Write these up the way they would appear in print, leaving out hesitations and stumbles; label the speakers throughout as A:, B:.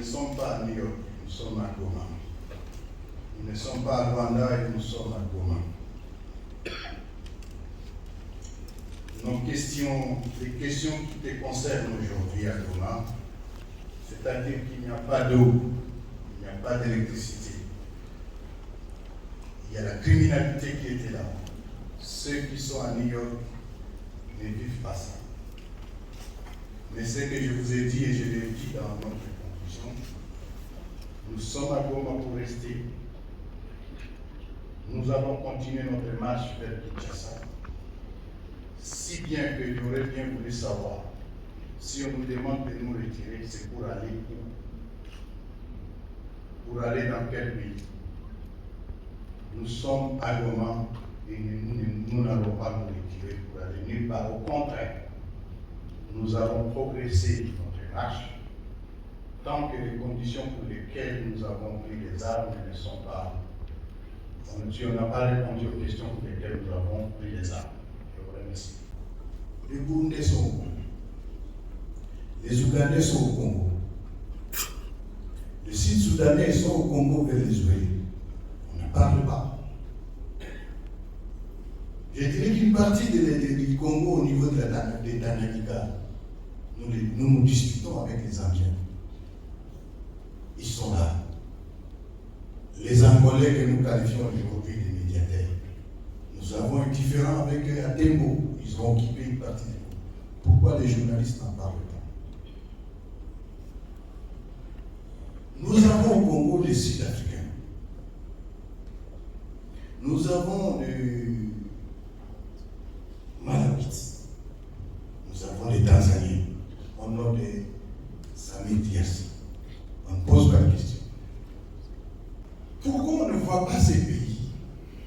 A: ne sommes pas à New York, nous sommes à Goma. Nous ne sommes pas à Rwanda et nous sommes à Goma. Les questions qui te concernent aujourd'hui à Goma, c'est-à-dire qu'il n'y a pas d'eau, il n'y a pas d'électricité, il y a la criminalité qui était là. Ceux qui sont à New York ne vivent pas ça. Mais ce que je vous ai dit et je l'ai dit dans notre conclusion, nous sommes à Goma pour rester. Nous allons continuer notre marche vers Kinshasa. Si bien que j'aurais bien voulu savoir, si on nous demande de nous retirer, c'est pour aller où? Pour aller dans quel pays? Nous sommes à Goma et nous n'allons pas nous retirer pour aller nulle part. Au contraire, nous allons progresser notre marche tant que les conditions pour lesquelles nous avons pris les armes ne sont pas. On n'a pas répondu aux questions pour lesquelles nous avons pris les armes. Je vous remercie.
B: Les Burundais sont au Congo. Les Ougandais sont au Congo. Les Sud-Soudanais sont au Congo Venezuela. On ne parle pas. Je dirais qu'une partie du Congo au niveau des Tanganyika, nous discutons avec les Indiens. Ils sont là. Les Angolais que nous qualifions aujourd'hui des médiateurs. Nous avons un différend avec eux à Tembo. Ils ont occupé une partie du Congo. Pourquoi les journalistes n'en parlent pas? Nous avons au Congo des Sud-Africains. Nous avons des Malawites. Nous avons des Tanzaniens. Au nom de Samir Diassi. On ne pose pas de question. Pourquoi on ne voit pas ces pays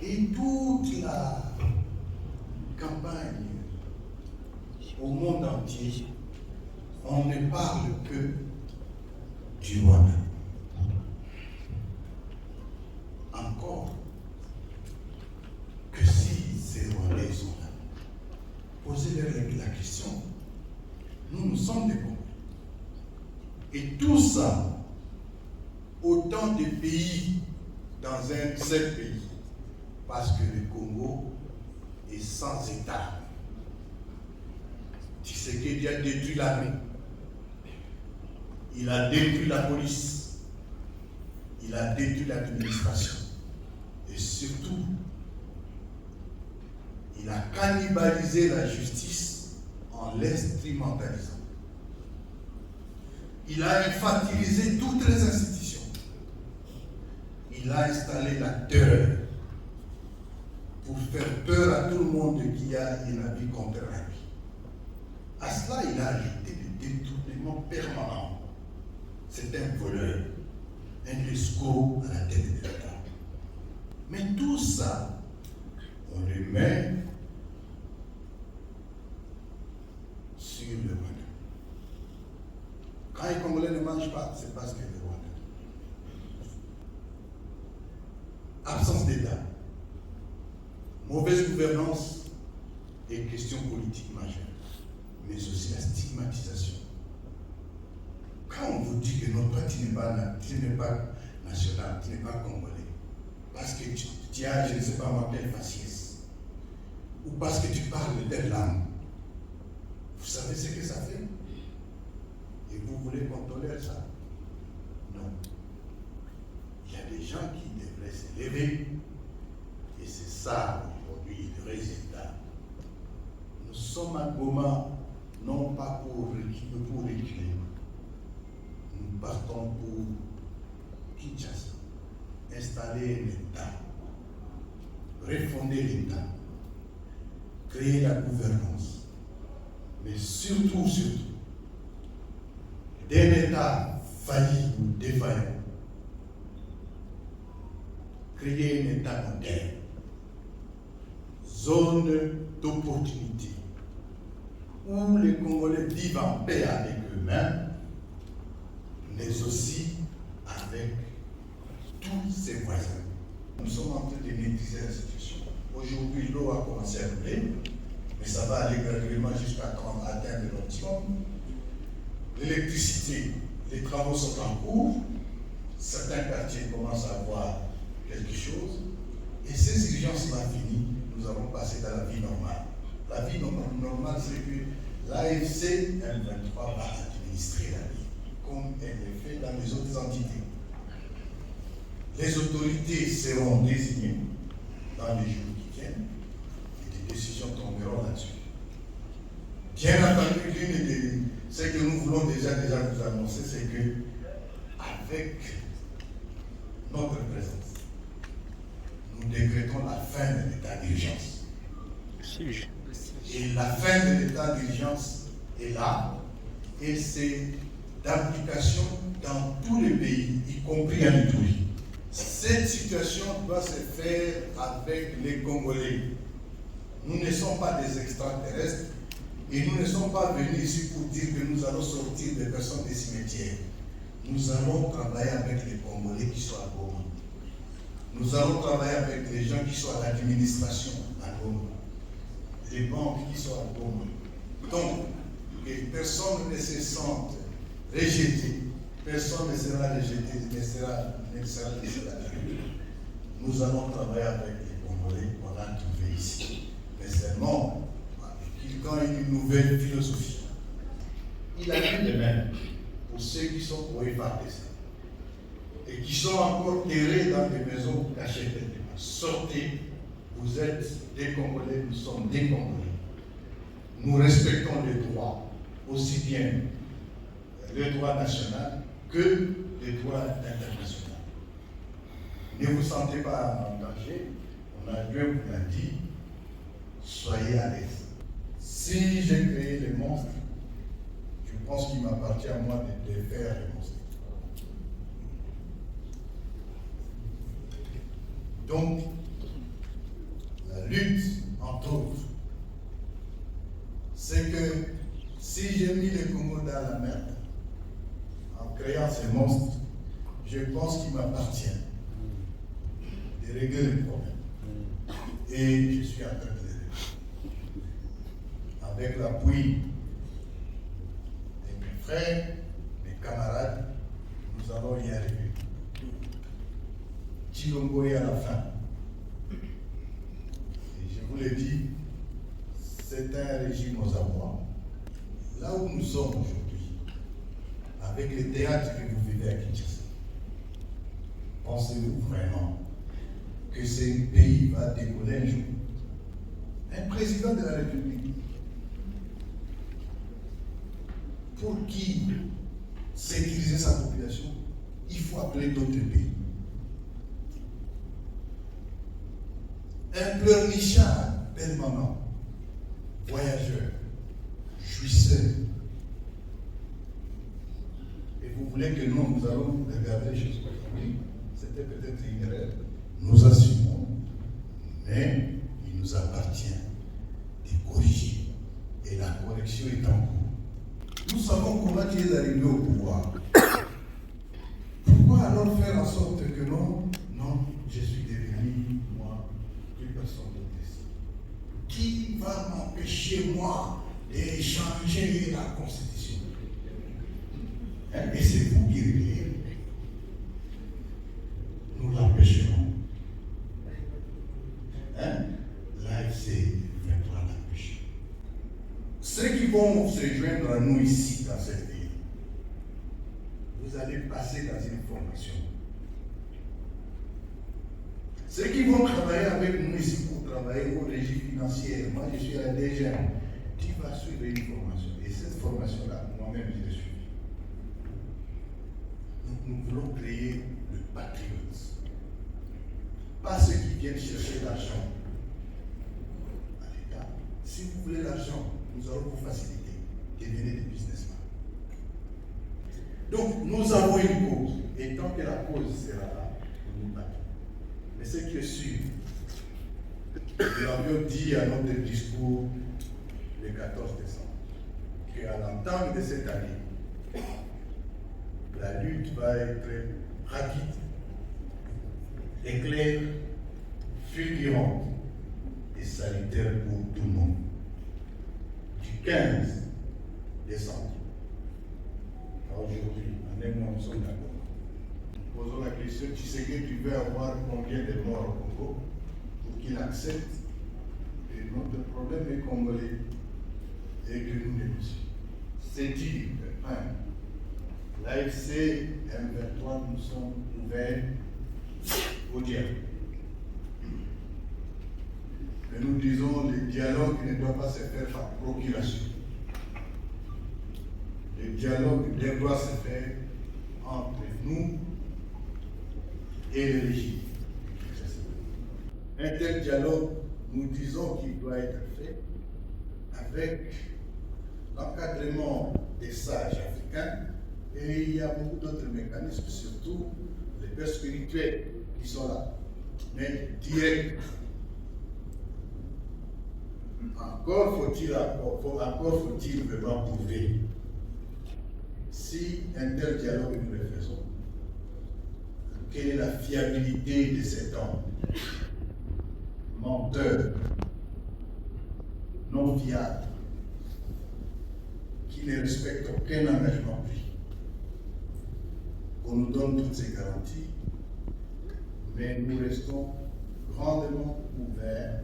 B: et toute la campagne au monde entier, on ne parle que du Rwanda? Encore que si ces Rwandais sont là, posez-leur la question. Nous sommes des Congolais. Et tout ça, autant de pays dans un seul pays, parce que le Congo est sans État. Tshisekedi a détruit l'armée, il a détruit la police, il a détruit l'administration, et surtout, il a cannibalisé la justice en l'instrumentalisant. Il a infantilisé toutes les institutions. Il a installé la terreur pour faire peur à tout le monde qui a une vie contre la vie. À cela, il a ajouté des détournements permanents. C'est un voleur, un escroc à la tête de l'État. Mais tout ça, on le met sur le Rwanda. Quand les Congolais ne mangent pas, c'est parce que le Rwanda. Absence d'État, mauvaise gouvernance et questions politiques majeures, mais aussi la stigmatisation. Quand on vous dit que non, toi tu n'es pas national, tu n'es pas congolais, parce que tu as, je ne sais pas moi, quelle faciès, ou parce que tu parles de telle langue, vous savez ce que ça fait? Et vous voulez qu'on tolère ça? Non. Il y a des gens qui devraient s'élever, et c'est ça aujourd'hui le résultat. Nous sommes à Goma, non pas pour reculer. Nous partons pour Kinshasa, installer un État, refonder l'État, créer la gouvernance, mais surtout, d'un État failli ou défaillant, créer un État moderne, zone d'opportunité, où les Congolais vivent en paix avec eux-mêmes, mais aussi avec tous ses voisins. Nous sommes en train de maîtriser la situation. Aujourd'hui, l'eau a commencé à couler, mais ça va aller graduellement jusqu'à atteindre l'optimum. L'électricité, les travaux sont en cours, certains quartiers commencent à voir quelque chose, et ces urgences-là finies, nous allons passer dans la vie normale. La vie normale, c'est que l'AFC M23 va administrer la vie, comme elle est faite dans les autres entités. Les autorités seront désignées dans les jours qui viennent, et des décisions tomberont là-dessus. Bien entendu, ce que nous voulons déjà vous annoncer, c'est que, avec notre présence, nous décrétons la fin de l'état d'urgence. Et la fin de l'état d'urgence est là, et c'est d'application dans tous les pays, y compris en Itourie. Cette situation doit se faire avec les Congolais. Nous ne sommes pas des extraterrestres et nous ne sommes pas venus ici pour dire que nous allons sortir des personnes des cimetières. Nous allons travailler avec les Congolais qui sont à Goma. Nous allons travailler avec les gens qui sont à l'administration à Goma. Les banques qui sont à Goma. Donc, que personne ne se sente rejeté. Personne ne sera rejeté, ne sera laissé à la rue. Nous allons travailler avec les Congolais qu'on a trouvé ici. Mais seulement, quand il y a une nouvelle philosophie, il a dit de même pour ceux qui sont au FAPC et qui sont encore terrés dans des maisons cachées quelque part. Sortez, vous êtes des Congolais, nous sommes des Congolais. Nous respectons les droits, aussi bien le droit national que les droits internationaux. Ne vous sentez pas en danger, on a Dieu vous l'a dit, soyez à l'aise. Si j'ai créé les monstres, je pense qu'il m'appartient à moi de faire les monstres. Donc, la lutte, entre autres, c'est que si j'ai mis les Congo dans la merde, en créant ces monstres, je pense qu'il m'appartient de régler le problème. Et je suis en train de le régler. Avec l'appui de mes frères, mes camarades, nous allons y arriver. Chilomboé à la fin. Et je vous l'ai dit, c'est un régime aux abois. Là où nous sommes aujourd'hui, avec les théâtres que vous vivez à Kinshasa, pensez-vous vraiment que ce pays va décoller un jour? Un président de la République, pour qui sécuriser sa population, il faut appeler d'autres pays. Un pleurnichard permanent, voyageur, jouisseur. Et vous voulez que nous allons regarder les choses comme oui, c'était peut-être une erreur. Nous assumons, mais il nous appartient de corriger. Et la correction est en cours. Nous savons comment tu es arrivé au pouvoir. Pourquoi alors faire en sorte que non, je suis devenu, moi, plus personne d'autre ici. Qui va m'empêcher, moi, de changer la Constitution? Et c'est vous qui réglez. Nous l'empêcherons. L'AFC viendra l'empêcher. Ceux qui vont se joindre à nous ici, dans cette ville, vous allez passer dans une formation. Ceux qui vont travailler avec nous ici pour travailler au régime financier, moi je suis à la DGM, tu vas suivre une formation. Et cette formation-là, moi-même je l'ai suivie. Nous voulons créer le patriote. Pas ceux qui viennent chercher l'argent à l'État. Si vous voulez l'argent, nous allons vous faciliter. Devenez des businessmen. Donc, nous avons une cause. Et tant que la cause sera là, nous nous battons. Mais ce qui est sûr, nous l'avions dit à notre discours le 14 décembre, qu'à l'entame de cette année, la lutte va être rapide, éclair, fulgurante et salutaire pour tout le monde. Du 15 décembre à aujourd'hui, en et moi, nous sommes d'accord. Nous posons la question, tu sais que tu veux avoir combien de morts au Congo pour qu'il accepte que notre problème est congolais et que nous négocions. C'est dit, l'AFC M23, nous sommes ouverts au dialogue. Mais nous disons le dialogue ne doit pas se faire par procuration. Le dialogue doit se faire entre nous et le régime. Un tel dialogue, nous disons qu'il doit être fait avec l'encadrement des sages africains, et il y a beaucoup d'autres mécanismes, surtout les pères spirituels qui sont là, mais direct. Encore faut-il vraiment prouver si un tel dialogue nous le faisons. Quelle est la fiabilité de cet homme menteur, non fiable, qui ne respecte aucun engagement pris? On nous donne toutes ces garanties, mais nous restons grandement ouverts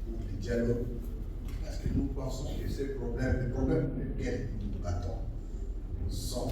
B: pour le dialogue, parce que nous pensons que ces problèmes, les problèmes pour lesquels nous nous battons, sont